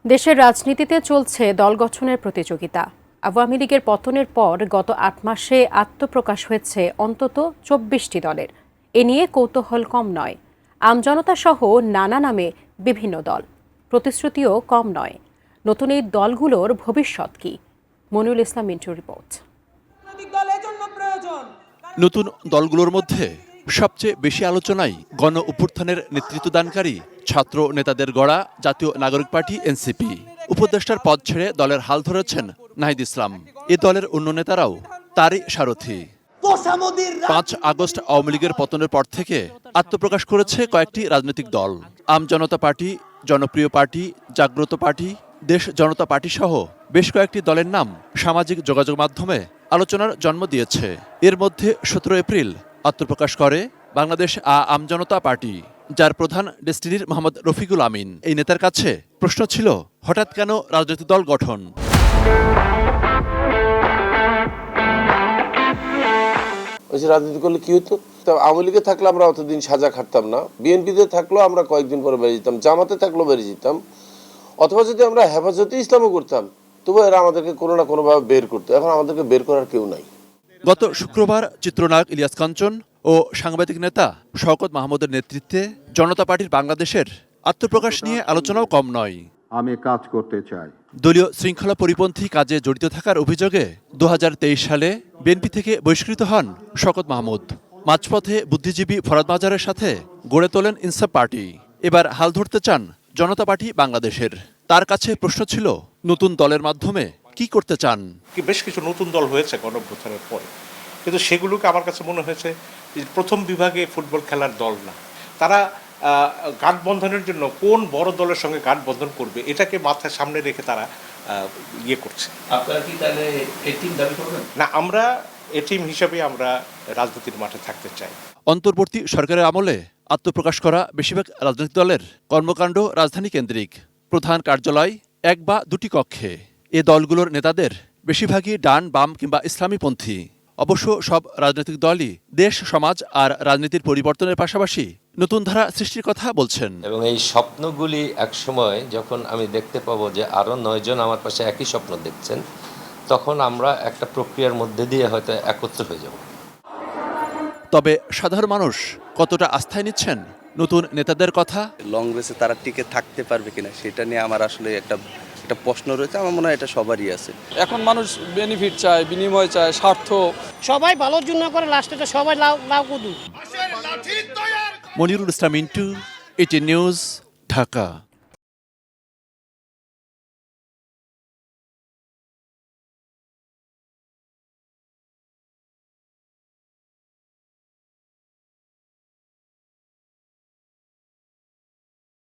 দেশের রাজনীতিতে চলছে দল গঠনের প্রতিযোগিতা। আওয়ামী লীগের পতনের পর গত ৮ মাসে আত্মপ্রকাশ হয়েছে অন্তত ২৪টি দলের। এ নিয়ে কৌতূহল কম নয়। আমজনতা সহ নানা নামে বিভিন্ন দল, প্রতিশ্রুতিও কম নয়। নতুন এই দলগুলোর ভবিষ্যৎ কি? মনিরুল ইসলাম মিন্টুর রিপোর্ট। নতুন দলগুলোর মধ্যে সবচেয়ে বেশি আলোচনায় গণ অভ্যুত্থানের নেতৃত্বদানকারী ছাত্র নেতাদের গড়া জাতীয় নাগরিক পার্টি এনসিপি। উপদেষ্টার পদ ছেড়ে দলের হাল ধরেছেন নাহিদ ইসলাম। এ দলের অন্য নেতারাও তারই সারথি। ৫ আগস্ট আওয়ামী লীগের পতনের পর থেকে আত্মপ্রকাশ করেছে কয়েকটি রাজনৈতিক দল। আম জনতা পার্টি, জনপ্রিয় পার্টি, জাগ্রত পার্টি, দেশ জনতা পার্টি সহ বেশ কয়েকটি দলের নাম সামাজিক যোগাযোগ মাধ্যমে আলোচনার জন্ম দিয়েছে। এর মধ্যে ১৭ এপ্রিল আত্মপ্রকাশ করে বাংলাদেশ আম জনতা পার্টি, যার প্রধান ডেস্টিনির মোহাম্মদ রফিকুল আমিন। এই নেতার কাছে প্রশ্ন ছিল, হঠাৎ কেন রাজনৈতিক দল গঠন? রাজনীতি করলে কি হতো? আওয়ামী লীগে থাকলে আমরা অতদিন সাজা খাটতাম না, বিএনপিতে থাকলেও আমরা কয়েকদিন পরে বেরিয়ে যেতাম, জামাতে থাকলেও বেরিয়ে যেতাম, অথবা যদি আমরা হেফাজতে ইসলামও করতাম, তবু এরা আমাদেরকে কোনো না কোনোভাবে বের করতো। এখন আমাদেরকে বের করার কেউ নাই। গত শুক্রবার চিত্রনায়ক ইলিয়াস কাঞ্চন ও সাংবাদিক নেতা শওকত মাহমুদের নেতৃত্বে জনতা পার্টির বাংলাদেশের আত্মপ্রকাশ নিয়ে আলোচনাও কম নয়। আমি কাজ করতে চাই। দলীয় শৃঙ্খলা পরিপন্থী কাজে জড়িত থাকার অভিযোগে ২০২৩ সালে বিএনপি থেকে বহিষ্কৃত হন শওকত মাহমুদ। মাঝপথে বুদ্ধিজীবী ফরাদ মাজারের সাথে গড়ে তোলেন ইনসাফ পার্টি। এবার হাল ধরতে চান জনতা পার্টি বাংলাদেশের। তার কাছে প্রশ্ন ছিল, নতুন দলের মাধ্যমে কি করতে চান? বেশ কিছু নতুন দল হয়েছে গণঅভ্যুত্থানের পরে, কিন্তু সেগুলোকে আমার কাছে মনে হয়েছে প্রথম বিভাগে ফুটবল খেলার দল না। তারা গাঁটবন্ধনের জন্য কোন বড় দলের সঙ্গে গাঁটবন্ধন করবে এটাকে মাথায় সামনে রেখে তারা ইয়ে করছে। আপনারা কি তাহলে এই টিম দাবি করবেন? না, আমরা এই টিম হিসেবে আমরা রাজনীতির মাঠে থাকতে চাই। অন্তর্বর্তী সরকারের আমলে আত্মপ্রকাশ করা বেশিরভাগ রাজনৈতিক দলের কর্মকাণ্ড রাজধানী কেন্দ্রিক, প্রধান কার্যালয় ১ বা ২টি কক্ষে। এ দলগুলোর নেতাদের বেশিরভাগই ডান, বাম কিংবা ইসলামীপন্থী। অবশ্য সব রাজনৈতিক দলই দেশ, সমাজ আর রাজনীতির পরিবর্তনের পাশাপাশি নতুন ধারা সৃষ্টির কথা বলছেন। এবং এই স্বপ্নগুলি একসময় যখন আমি দেখতে পাবো যে আরও ৯ জন আমার পাশে একই স্বপ্ন দেখছেন, তখন আমরা একটা প্রক্রিয়ার মধ্যে দিয়ে হয়তো একত্র হয়ে যাব। তবে সাধারণ মানুষ কতটা আস্থায় নিচ্ছেন নতুন নেতাদের কথা? লং রেসে তারা টিকে থাকতে পারবে কিনা সেটা নিয়ে আমার আসলে একটা প্রশ্ন রয়েছে। আমার মনে হয় এটা সবারই আছে। এখন মানুষ বেনিফিট চায়, বিনিময় চায়, স্বার্থ। সবাই ভালোর জন্য করে, লাস্টে তো সবাই লাভ করুক। Monirul Islam Mintu, ETN news, Dhaka.